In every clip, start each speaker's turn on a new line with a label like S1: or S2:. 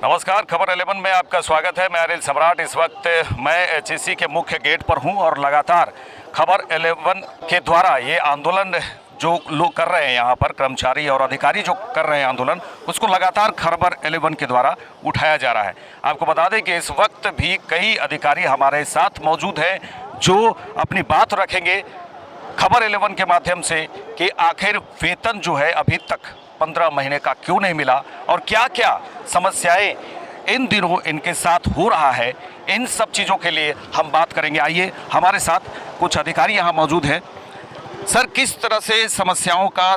S1: नमस्कार, खबर 11 में आपका स्वागत है। मैं अनिल सम्राट। इस वक्त मैं एचईसी के मुख्य गेट पर हूं और लगातार खबर 11 के द्वारा ये आंदोलन जो लोग कर रहे हैं, यहाँ पर कर्मचारी और अधिकारी जो कर रहे हैं आंदोलन, उसको लगातार खबर 11 के द्वारा उठाया जा रहा है। आपको बता दें कि इस वक्त भी कई अधिकारी हमारे साथ मौजूद हैं जो अपनी बात रखेंगे खबर 11 के माध्यम से कि आखिर वेतन जो है अभी तक 15 महीने का क्यों नहीं मिला और क्या क्या समस्याएं इन दिनों इनके साथ हो रहा है। इन सब चीज़ों के लिए हम बात करेंगे। आइए, हमारे साथ कुछ अधिकारी यहाँ मौजूद हैं। सर, किस तरह से समस्याओं का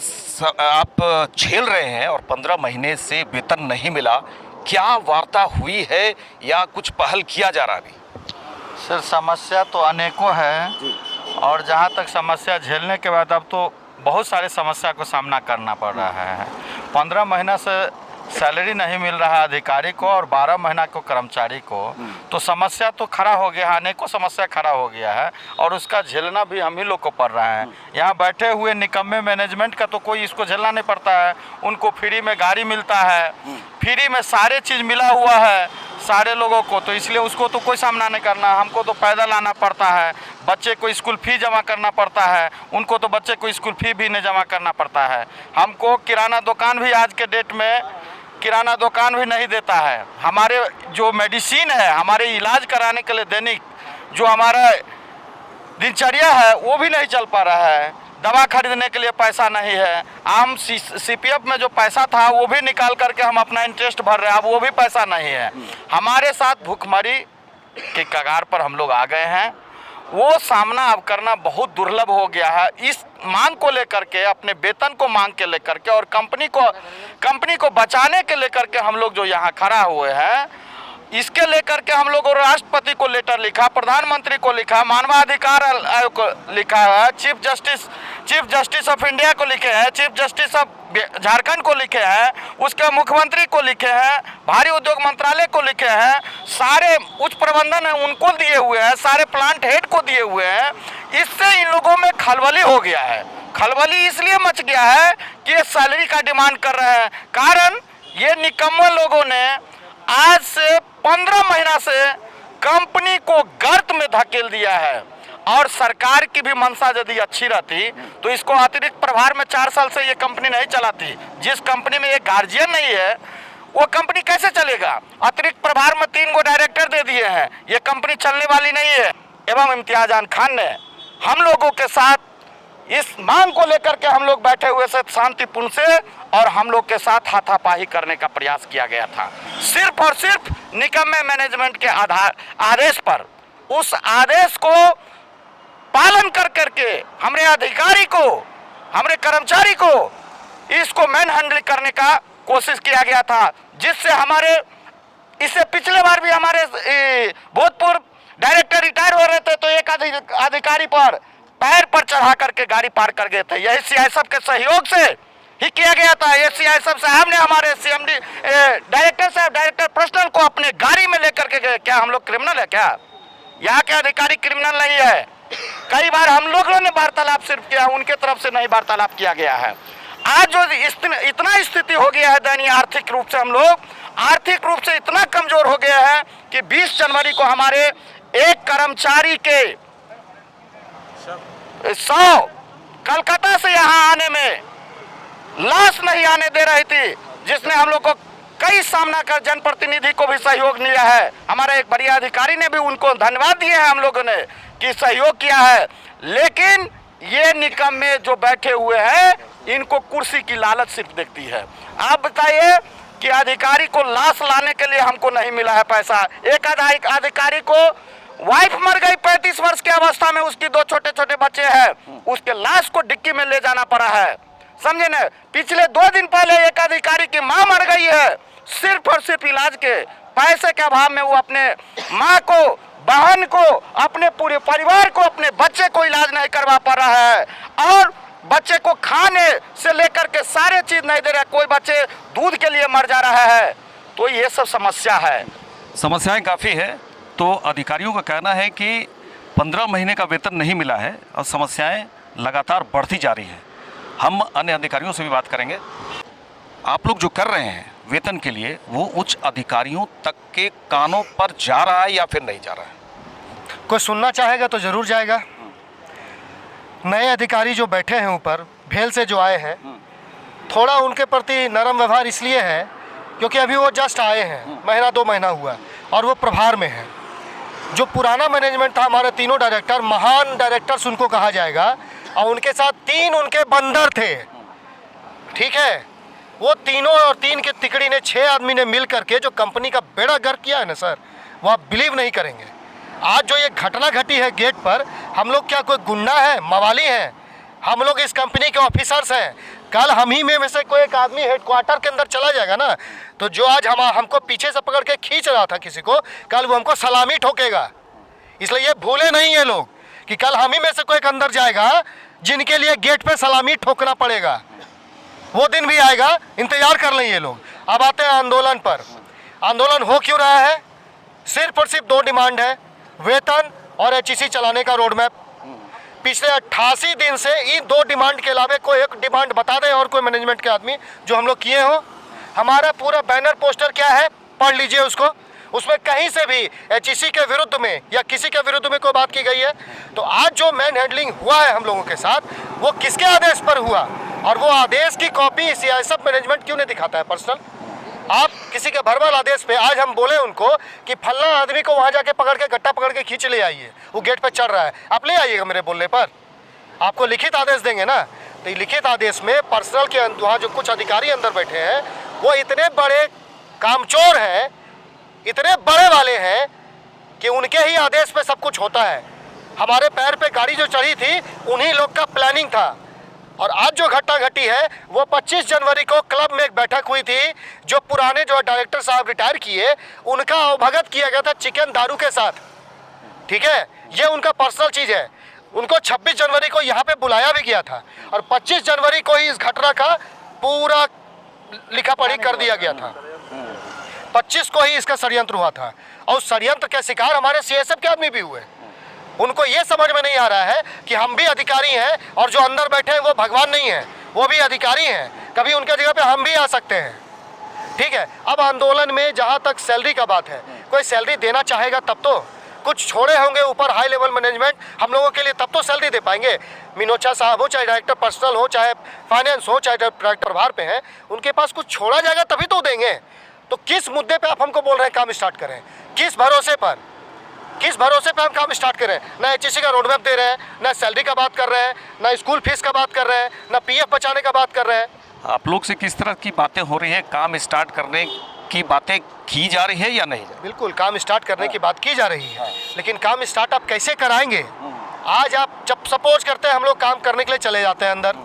S1: आप झेल रहे हैं और 15 महीने से वेतन नहीं मिला, क्या वार्ता हुई है या कुछ पहल किया जा रहा है अभी?
S2: सर, समस्या तो अनेकों है और जहाँ तक समस्या झेलने के बाद अब तो बहुत सारे समस्या को सामना करना पड़ रहा है। 15 महीना से सैलरी नहीं मिल रहा अधिकारी को और 12 महीना को कर्मचारी को, तो समस्या तो खड़ा हो गया है, अनेकों समस्या खड़ा हो गया है और उसका झेलना भी हम ही लोग को पड़ रहा है। यहाँ बैठे हुए निकम्मे मैनेजमेंट का तो कोई इसको झेलना नहीं पड़ता है। उनको फ्री में गाड़ी मिलता है, फ्री में सारे चीज़ मिला हुआ है सारे लोगों को, तो इसलिए उसको तो कोई सामना नहीं करना। हमको तो पैदल आना पड़ता है, बच्चे को स्कूल फी जमा करना पड़ता है, उनको तो बच्चे को स्कूल फी भी नहीं जमा करना पड़ता है। हमको किराना दुकान भी आज के डेट में किराना दुकान भी नहीं देता है। हमारे जो मेडिसिन है, हमारे इलाज कराने के लिए दैनिक जो हमारा दिनचर्या है वो भी नहीं चल पा रहा है। दवा खरीदने के लिए पैसा नहीं है। आम सीपीएफ में जो पैसा था वो भी निकाल करके हम अपना इंटरेस्ट भर रहे हैं, अब वो भी पैसा नहीं है। हमारे साथ भूखमरी के कगार पर हम लोग आ गए हैं। वो सामना अब करना बहुत दुर्लभ हो गया है। इस मांग को लेकर के, अपने वेतन को मांग के लेकर के और कंपनी को बचाने के लेकर के हम लोग जो यहाँ खड़ा हुए हैं, इसके लेकर के हम लोग राष्ट्रपति को लेटर लिखा, प्रधानमंत्री को लिखा, मानवाधिकार आयोग को लिखा है, चीफ जस्टिस ऑफ इंडिया को लिखे हैं, चीफ जस्टिस ऑफ झारखंड को लिखे हैं, उसके मुख्यमंत्री को लिखे हैं, भारी उद्योग मंत्रालय को लिखे हैं, सारे उच्च प्रबंधन है उनको दिए हुए हैं, सारे प्लांट हेड को दिए हुए हैं। इससे इन लोगों में खलबली हो गया है। खलबली इसलिए मच गया है कि ये सैलरी का डिमांड कर रहे हैं। कारण ये निकम्मे लोगों ने आज से 15 महीना से कंपनी को गर्त में धकेल दिया है और सरकार की भी मंशा यदि अच्छी रहती तो इसको अतिरिक्त प्रभार में 4 साल से ये कंपनी नहीं चलाती। जिस कंपनी में ये गार्जियन नहीं है वो कंपनी कैसे चलेगा? अतिरिक्त प्रभार में 3 गो डायरेक्टर दे दिए हैं, ये कंपनी चलने वाली नहीं है। एवं इम्तियाज खान ने हम लोगों के साथ इस मांग को लेकर के हम लोग बैठे हुए से शांतिपूर्ण से और हम लोग के साथ हाथापाही करने का प्रयास किया गया था, सिर्फ और सिर्फ निकम्मे मैनेजमेंट के आदेश पर। उस आदेश को पालन कर करके हमारे अधिकारी को, हमारे कर्मचारी को इसको मैन हैंडल करने का कोशिश किया गया था, जिससे हमारे इससे पिछले बार भी हमारे भूतपूर्व डायरेक्टर रिटायर हो रहे थे तो एक अधिकारी पर पैर पर चढ़ा करके गाड़ी पार कर गए थे। यही सीआईएसएफ के सहयोग से ही किया गया था। ये सीआईएसएफ साहब ने हमारे सीएमडी डायरेक्टर पर्सनल को अपने गाड़ी में लेकर के गए। क्या हम लोग क्रिमिनल है क्या? यहाँ के अधिकारी क्रिमिनल नहीं है। कई बार हम लोगों ने वार्तालाप सिर्फ किया, उनके तरफ से नहीं वार्तालाप किया गया है। आज जो इतना स्थिति हो गया है दयनीय, आर्थिक रूप से हम लोग आर्थिक रूप से इतना कमजोर हो गया है कि 20 जनवरी को हमारे एक कर्मचारी के 100 कलकत्ता से यहाँ आने में लाश नहीं आने दे रही थी, जिसने हम लोग को कई सामना कर जनप्रतिनिधि को भी सहयोग लिया है। हमारे एक बढ़िया अधिकारी ने भी उनको धन्यवाद दिए हैं हम लोगों ने कि सहयोग किया है। लेकिन ये निकम्मे जो बैठे हुए हैं, इनको कुर्सी की लालच सिर्फ देखती है। आप बताइए कि अधिकारी को लाश लाने के लिए हमको नहीं मिला है पैसा। एक अधिकारी को वाइफ मर गई 35 वर्ष की अवस्था में, उसकी 2 छोटे छोटे बच्चे हैं, उसके लाश को डिक्की में ले जाना पड़ा है, समझे ना। पिछले 2 दिन पहले एक अधिकारी की मां मर गई है, सिर्फ और सिर्फ इलाज के पैसे के अभाव में। वो अपने मां को, बहन को, अपने पूरे परिवार को, अपने बच्चे को इलाज नहीं करवा पा रहा है और बच्चे को खाने से लेकर के सारे चीज नहीं दे रहा है। कोई बच्चे दूध के लिए मर जा रहा है। तो ये सब समस्या है,
S1: समस्याएं काफ़ी है। तो अधिकारियों का कहना है कि 15 महीने का वेतन नहीं मिला है और समस्याएं लगातार बढ़ती जा रही हैं। हम अन्य अधिकारियों से भी बात करेंगे। आप लोग जो कर रहे हैं वेतन के लिए वो उच्च अधिकारियों तक के कानों पर जा रहा है या फिर नहीं जा रहा है?
S3: कोई सुनना चाहेगा तो ज़रूर जाएगा। नए अधिकारी जो बैठे हैं ऊपर, भेल से जो आए हैं, थोड़ा उनके प्रति नरम व्यवहार इसलिए है क्योंकि अभी वो जस्ट आए हैं, महीना 2 महीना हुआ है और वो प्रभार में है। जो पुराना मैनेजमेंट था, हमारे तीनों डायरेक्टर, महान डायरेक्टर्स उनको कहा जाएगा, और उनके साथ 3 उनके बंदर थे, ठीक है। वो तीनों और 3 के तिकड़ी ने 6 आदमी ने मिल करके जो कंपनी का बेड़ा गर्क किया है ना सर, वो आप बिलीव नहीं करेंगे। आज जो ये घटना घटी है गेट पर, हम लोग क्या कोई गुंडा है, मवाली हैं? हम लोग इस कंपनी के ऑफिसर्स हैं। कल हम ही में से कोई एक आदमी हेडक्वार्टर के अंदर चला जाएगा ना, तो जो आज हमको पीछे से पकड़ के खींच रहा था किसी को, कल वो हमको सलामी ठोकेगा। इसलिए ये भूले नहीं ये लोग कि कल हम ही में से कोई एक अंदर जाएगा जिनके लिए गेट पे सलामी ठोकना पड़ेगा। वो दिन भी आएगा, इंतजार कर लें ये लोग। अब आते हैं आंदोलन पर। आंदोलन हो क्यों रहा है? सिर्फ और सिर्फ 2 डिमांड है, वेतन और एचईसी चलाने का रोड मैप। पिछले 88 दिन से इन 2 डिमांड के अलावा कोई एक डिमांड बता दें और कोई मैनेजमेंट के आदमी जो हम लोग किए हो। हमारा पूरा बैनर पोस्टर क्या है, पढ़ लीजिए उसको। उसमें कहीं से भी एचईसी के विरुद्ध में या किसी के विरुद्ध में कोई बात की गई है तो आज जो मैन हैंडलिंग हुआ है हम लोगों के साथ, वो किसके आदेश पर हुआ? और वो आदेश की कॉपी सीआईएसएफ मैनेजमेंट क्यों नहीं दिखाता है पर्सनल? आप किसी के भरबल आदेश पे आज हम बोले उनको कि फल्ला आदमी को वहाँ जाके पकड़ के गट्टा पकड़ के खींच ले आइए, वो गेट पे चढ़ रहा है, आप ले आइएगा मेरे बोलने पर। आपको लिखित आदेश देंगे ना, तो लिखित आदेश में पर्सनल के वहाँ जो कुछ अधिकारी अंदर बैठे हैं वो इतने बड़े कामचोर हैं, इतने बड़े वाले हैं कि उनके ही आदेश पे सब कुछ होता है। हमारे पैर पे गाड़ी जो चढ़ी थी उन्हीं लोग का प्लानिंग था। और आज जो घटना घटी है वो 25 जनवरी को क्लब में एक बैठक हुई थी, जो पुराने जो डायरेक्टर साहब रिटायर किए उनका अवभगत किया गया था चिकन दारू के साथ, ठीक है। ये उनका पर्सनल चीज़ है। उनको 26 जनवरी को यहाँ पे बुलाया भी गया था और 25 जनवरी को ही इस घटना का पूरा लिखा पढ़ी कर दिया गया था। 25 को ही इसका षड्यंत्र हुआ था और उस षड्यंत्र के शिकार हमारे सीएसएफ के आदमी भी हुए। उनको ये समझ में नहीं आ रहा है कि हम भी अधिकारी हैं और जो अंदर बैठे हैं वो भगवान नहीं है, वो भी अधिकारी हैं। कभी उनके जगह पे हम भी आ सकते हैं, ठीक है। अब आंदोलन में जहाँ तक सैलरी का बात है, कोई सैलरी देना चाहेगा तब तो, कुछ छोड़े होंगे ऊपर हाई लेवल मैनेजमेंट हम लोगों के लिए, तब तो सैलरी दे पाएंगे। मिनोचा साहब हो, चाहे डायरेक्टर पर्सनल हो, चाहे फाइनेंस हो, चाहे डायरेक्टर बाहर पे हैं, उनके पास कुछ छोड़ा जाएगा तभी तो देंगे। तो किस मुद्दे पे आप हमको बोल रहे हैं काम स्टार्ट करें? किस भरोसे पर, किस भरोसे पे हम काम स्टार्ट करें? ना एचईसी का रोड मैप दे रहे हैं, ना सैलरी का बात कर रहे हैं, ना स्कूल फीस का बात कर रहे हैं, ना पीएफ बचाने का बात कर रहे हैं।
S1: आप लोग से किस तरह की बातें हो रही है? काम स्टार्ट करने की बातें की जा रही है या नहीं?
S3: बिल्कुल काम स्टार्ट करने की बात की जा रही है, लेकिन काम स्टार्ट आप कैसे कराएंगे? आज आप जब सपोज करते हैं हम लोग काम करने के लिए चले जाते हैं अंदर,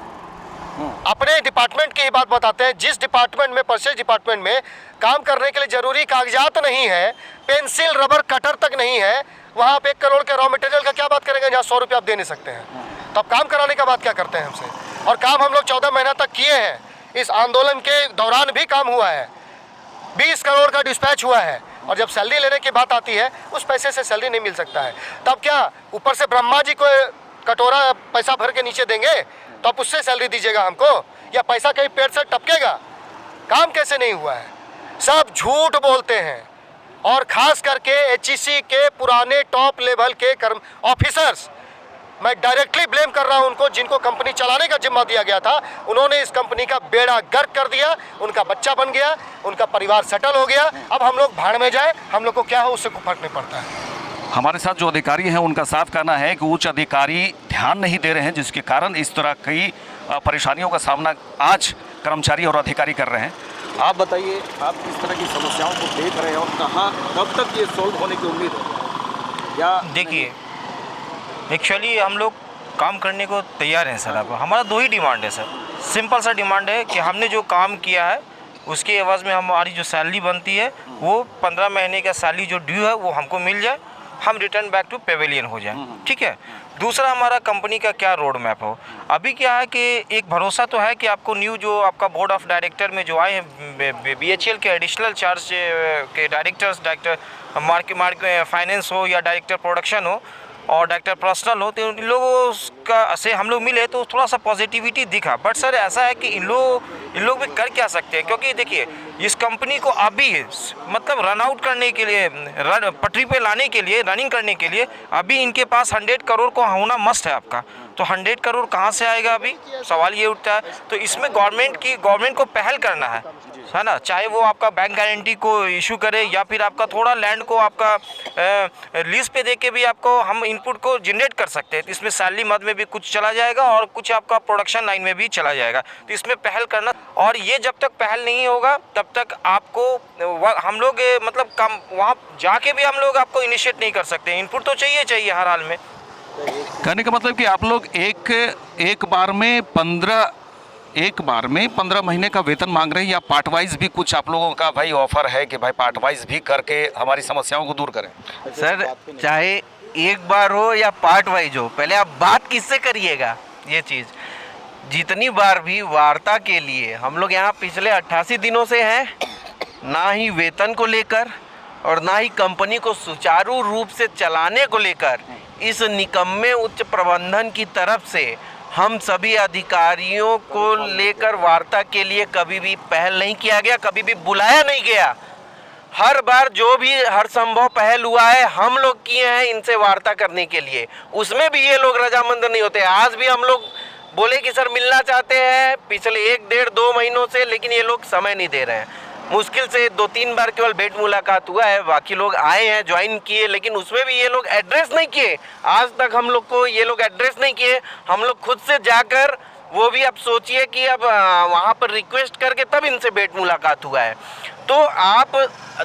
S3: अपने डिपार्टमेंट की ही बात बताते हैं, जिस डिपार्टमेंट में, परचेज डिपार्टमेंट में काम करने के लिए जरूरी कागजात नहीं है, पेंसिल रबर कटर तक नहीं है, वहाँ पे 1 करोड़ के रॉ मटेरियल का क्या बात करेंगे जहाँ 100 रुपये आप दे नहीं सकते हैं? तब काम कराने का बात क्या करते हैं हमसे? और काम हम लोग 14 महीना तक किए हैं। इस आंदोलन के दौरान भी काम हुआ है, 20 करोड़ का डिस्पैच हुआ है। और जब सैलरी लेने की बात आती है उस पैसे से सैलरी नहीं मिल सकता है, तब क्या ऊपर से ब्रह्मा जी को कटोरा पैसा भर के नीचे देंगे तो आप उससे सैलरी दीजिएगा हमको, या पैसा कहीं पेट से टपकेगा? काम कैसे नहीं हुआ है? सब झूठ बोलते हैं। और खास करके एचईसी के पुराने टॉप लेवल के ऑफिसर्स, मैं डायरेक्टली ब्लेम कर रहा हूं उनको, जिनको कंपनी चलाने का जिम्मा दिया गया था, उन्होंने इस कंपनी का बेड़ा गर्क कर दिया। उनका बच्चा बन गया, उनका परिवार सेटल हो गया। अब हम लोग भाड़ में जाए, हम लोग को क्या हो उससे कोई फर्क नहीं पड़ता है।
S1: हमारे साथ जो अधिकारी हैं उनका साफ कहना है कि उच्च अधिकारी ध्यान नहीं दे रहे हैं, जिसके कारण इस तरह कई परेशानियों का सामना आज कर्मचारी और अधिकारी कर रहे हैं। आप बताइए, आप किस तरह की समस्याओं को देख रहे हैं और कहाँ कब तक ये सॉल्व होने की उम्मीद है? या
S4: देखिए, एक्चुअली हम लोग काम करने को तैयार हैं सर। अब हमारा 2 ही डिमांड है सर। सिंपल सा डिमांड है कि हमने जो काम किया है उसके एवज में हमारी जो सैलरी बनती है वो 15 महीने का सैलरी जो ड्यू है वो हमको मिल जाए, हम रिटर्न बैक टू पेवेलियन हो जाए, ठीक है। दूसरा, हमारा कंपनी का क्या रोड मैप हो। अभी क्या है कि एक भरोसा तो है कि आपको न्यू जो आपका बोर्ड ऑफ डायरेक्टर में जो आए हैं बीएचईएल के एडिशनल चार्ज के डायरेक्टर फाइनेंस हो या डायरेक्टर प्रोडक्शन हो, और डॉक्टर पर्सनल हो, तो इन लोगों का से हम लोग मिले तो थोड़ा सा पॉजिटिविटी दिखा। बट सर ऐसा है कि इन लोग भी कर क्या सकते हैं, क्योंकि देखिए इस कंपनी को अभी मतलब रन आउट करने के लिए, पटरी पे लाने के लिए, रनिंग करने के लिए अभी इनके पास 100 करोड़ को होना मस्ट है आपका। तो 100 करोड़ कहाँ से आएगा, अभी सवाल ये उठता है। तो इसमें गवर्नमेंट को पहल करना है ना, चाहे वो आपका बैंक गारंटी को इशू करे या फिर आपका थोड़ा लैंड को आपका लीज पे दे के भी आपको हम इनपुट को जनरेट कर सकते हैं। तो इसमें सैलरी मद में भी कुछ चला जाएगा और कुछ आपका प्रोडक्शन लाइन में भी चला जाएगा। तो इसमें पहल करना, और ये जब तक पहल नहीं होगा तब तक आपको हम लोग मतलब काम वहाँ जाके भी हम लोग आपको इनिशिएट नहीं कर सकते। इनपुट तो चाहिए हर हाल में।
S1: कहने का मतलब कि आप लोग एक बार में 15 महीने का वेतन मांग रहे हैं, या पार्ट वाइज भी कुछ आप लोगों का भाई ऑफर है कि भाई पार्ट वाइज भी करके हमारी समस्याओं को दूर करें?
S5: सर चाहे एक बार हो या पार्ट वाइज हो, पहले आप बात किससे करिएगा। ये चीज़ जितनी बार भी वार्ता के लिए हम लोग यहाँ पिछले 88 दिनों से हैं, ना ही वेतन को लेकर और ना ही कंपनी को सुचारू रूप से चलाने को लेकर इस निकम्मे उच्च प्रबंधन की तरफ से हम सभी अधिकारियों को लेकर वार्ता के लिए कभी भी पहल नहीं किया गया, कभी भी बुलाया नहीं गया। हर बार जो भी हर संभव पहल हुआ है हम लोग किए हैं इनसे वार्ता करने के लिए, उसमें भी ये लोग रजामंद नहीं होते। आज भी हम लोग बोले कि सर मिलना चाहते हैं पिछले 1 डेढ़ 2 महीनों से, लेकिन ये लोग समय नहीं दे रहे हैं। मुश्किल से 2-3 बार केवल भेंट मुलाकात हुआ है, बाकी लोग आए हैं, ज्वाइन किए, लेकिन उसमें भी ये लोग एड्रेस नहीं किए। आज तक हम लोग को ये लोग एड्रेस नहीं किए। हम लोग खुद से जाकर, वो भी अब सोचिए कि अब वहाँ पर रिक्वेस्ट करके तब इनसे भेंट मुलाकात हुआ है। तो आप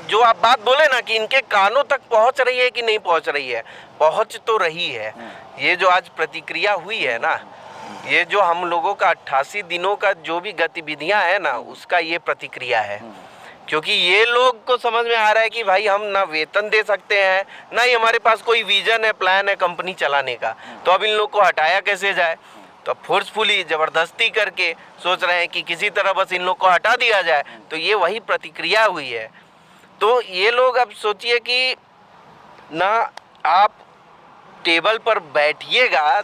S5: जो आप बात बोले ना कि इनके कानों तक पहुँच रही है कि नहीं पहुँच रही है, पहुँच तो रही है। ये जो आज प्रतिक्रिया हुई है ना, ये जो हम लोगों का 88 दिनों का जो भी गतिविधियां है ना, उसका ये प्रतिक्रिया है। क्योंकि ये लोग को समझ में आ रहा है कि भाई हम ना वेतन दे सकते हैं, ना ही हमारे पास कोई विजन है, प्लान है कंपनी चलाने का। तो अब इन लोग को हटाया कैसे जाए, तो फोर्सफुली ज़बरदस्ती करके सोच रहे हैं कि किसी तरह बस इन लोग को हटा दिया जाए। तो ये वही प्रतिक्रिया हुई है। तो ये लोग अब सोचिए कि ना आप टेबल पर बैठिएगा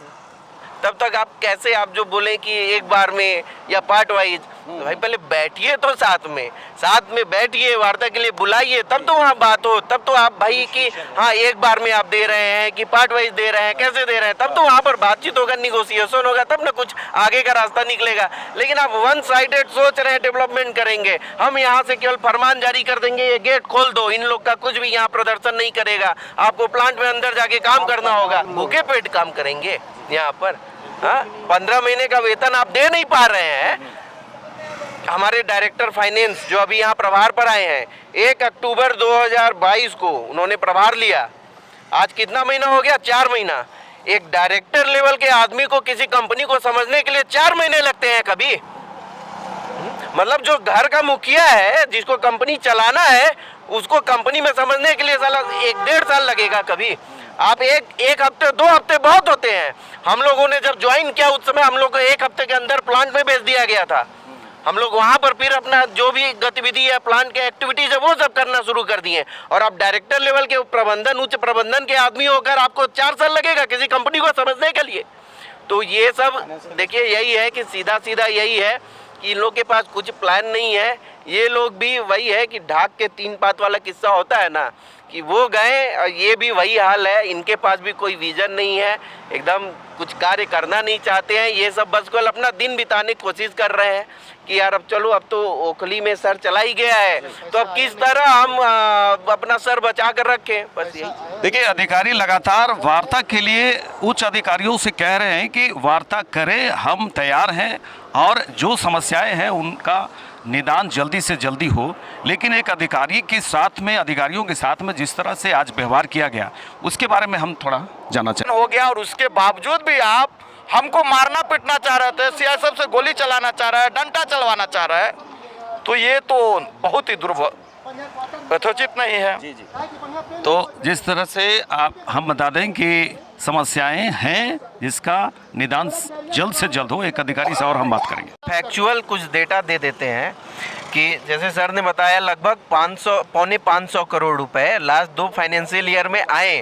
S5: तब तक आप कैसे, आप जो बोले कि एक बार में या पार्ट वाइज, तो भाई पहले बैठिए तो साथ में बैठिए, वार्ता के लिए बुलाइए, तब तो वहाँ बात हो। तब तो आप भाई कि हाँ एक बार में आप दे रहे हैं कि पार्ट वाइज दे रहे हैं, कैसे दे रहे हैं, तब तो वहाँ पर बातचीत होगा, निगोसिएशन होगा, तब ना कुछ आगे का रास्ता निकलेगा। लेकिन आप वन साइडेड सोच रहे हैं डेवलपमेंट करेंगे, हम यहाँ से केवल फरमान जारी कर देंगे, ये गेट खोल दो, इन लोग का कुछ भी यहाँ प्रदर्शन नहीं करेगा, आपको प्लांट में अंदर जाके काम करना होगा। भूखे पेट काम करेंगे यहाँ पर। हाँ, 15 महीने का वेतन आप दे नहीं पा रहे हैं। हमारे डायरेक्टर फाइनेंस जो अभी यहाँ प्रभार पर आए हैं, 1 अक्टूबर 2022 को उन्होंने प्रभार लिया। आज कितना महीना हो गया? 4 महीना। एक डायरेक्टर लेवल के आदमी को किसी कंपनी को समझने के लिए 4 महीने लगते हैं कभी? मतलब जो घर का मुखिया है, जिसको कंपनी चलाना है, उसको कंपनी में समझने के लिए साला 1-1.5 साल लगेगा कभी? आप एक हफ्ते 2 हफ्ते बहुत होते हैं। हम लोगों ने जब ज्वाइन किया उस समय हम लोग को 1 हफ्ते के अंदर प्लांट में भेज दिया गया था। हम लोग वहाँ पर फिर अपना जो भी गतिविधि है, प्लांट के एक्टिविटीज है, वो सब करना शुरू कर दिए। और आप डायरेक्टर लेवल के प्रबंधन, उच्च प्रबंधन के आदमी होकर आपको 4 साल लगेगा किसी कंपनी को समझने के लिए? तो ये सब देखिए, यही है कि सीधा यही है कि इन लोग के पास कुछ प्लान नहीं है। ये लोग भी वही है कि ढाक के 3 पात वाला किस्सा होता है ना, कि वो गए और ये भी वही हाल है। इनके पास भी कोई विजन नहीं है, एकदम कुछ कार्य करना नहीं चाहते हैं। ये सब बस केवल अपना दिन बिताने की कोशिश कर रहे हैं कि यार अब चलो, अब तो ओखली में सर चला ही गया है, तो अब किस तरह हम अपना सर बचा कर रखें, बस यही।
S1: देखिए, अधिकारी लगातार वार्ता के लिए उच्च अधिकारियों से कह रहे हैं कि वार्ता करें, हम तैयार हैं और जो समस्याएं हैं उनका निदान जल्दी से जल्दी हो। लेकिन एक अधिकारी के साथ में, अधिकारियों के साथ में जिस तरह से आज व्यवहार किया गया, उसके बारे में हम थोड़ा जानना चाहें।
S2: हो गया और उसके बावजूद भी आप हमको मारना पीटना चाह रहे थे, सीआईएसएफ से गोली चलाना चाह रहा है, डंडा चलवाना चाह रहा है, तो ये तो बहुत ही यथोचित नहीं है।
S1: तो जिस तरह से हम बता दें कि समस्याएं हैं, जिसका निदान जल्द से जल्द हो। एक अधिकारी से और हम बात करेंगे।
S5: फैक्चुअल कुछ डेटा दे देते हैं कि जैसे सर ने बताया लगभग 500 पौने 500 करोड़ रुपए लास्ट 2 फाइनेंशियल ईयर में आए।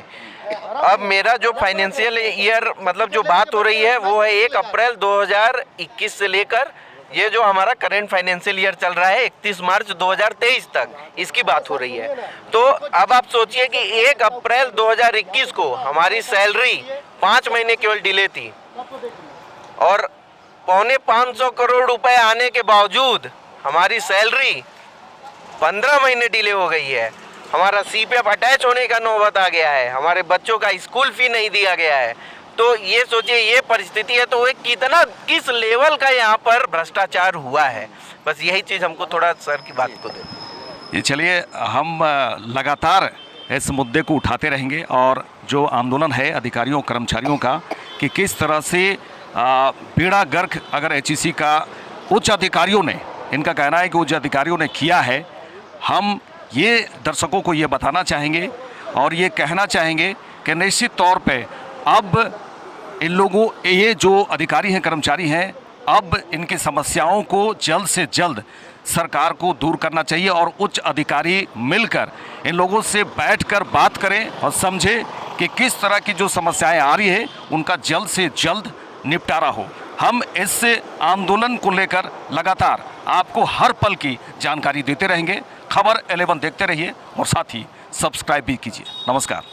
S5: अब मेरा जो फाइनेंशियल ईयर मतलब जो बात हो रही है वो है 1 अप्रैल 2021 से लेकर ये जो हमारा करंट फाइनेंशियल ईयर चल रहा है 31 मार्च 2023 तक, इसकी बात हो रही है। तो अब आप सोचिए कि 1 अप्रैल 2021 को हमारी सैलरी 5 महीने केवल डिले थी और पौने 500 करोड़ रुपए आने के बावजूद हमारी सैलरी 15 महीने डिले हो गई है। हमारा सीपीएफ अटैच होने का नौबत आ गया है, हमारे बच्चों का स्कूल फी नहीं दिया गया है। तो ये सोचिए ये परिस्थिति है, तो एक कितना किस लेवल का यहाँ पर भ्रष्टाचार हुआ है। बस यही चीज़ हमको थोड़ा सर की बात को दे।
S1: ये चलिए हम लगातार इस मुद्दे को उठाते रहेंगे और जो आंदोलन है अधिकारियों कर्मचारियों का कि किस तरह से बेड़ा गर्क अगर एचईसी का उच्च अधिकारियों ने, इनका कहना है कि उच्च अधिकारियों ने किया है, हम ये दर्शकों को ये बताना चाहेंगे और ये कहना चाहेंगे कि निश्चित तौर पे अब इन लोगों, ये जो अधिकारी हैं कर्मचारी हैं, अब इनकी समस्याओं को जल्द से जल्द सरकार को दूर करना चाहिए और उच्च अधिकारी मिलकर इन लोगों से बैठकर बात करें और समझें कि किस तरह की जो समस्याएं आ रही है उनका जल्द से जल्द निपटारा हो। हम इस आंदोलन को लेकर लगातार आपको हर पल की जानकारी देते रहेंगे। खबर 11 देखते रहिए और साथ ही सब्सक्राइब भी कीजिए। नमस्कार।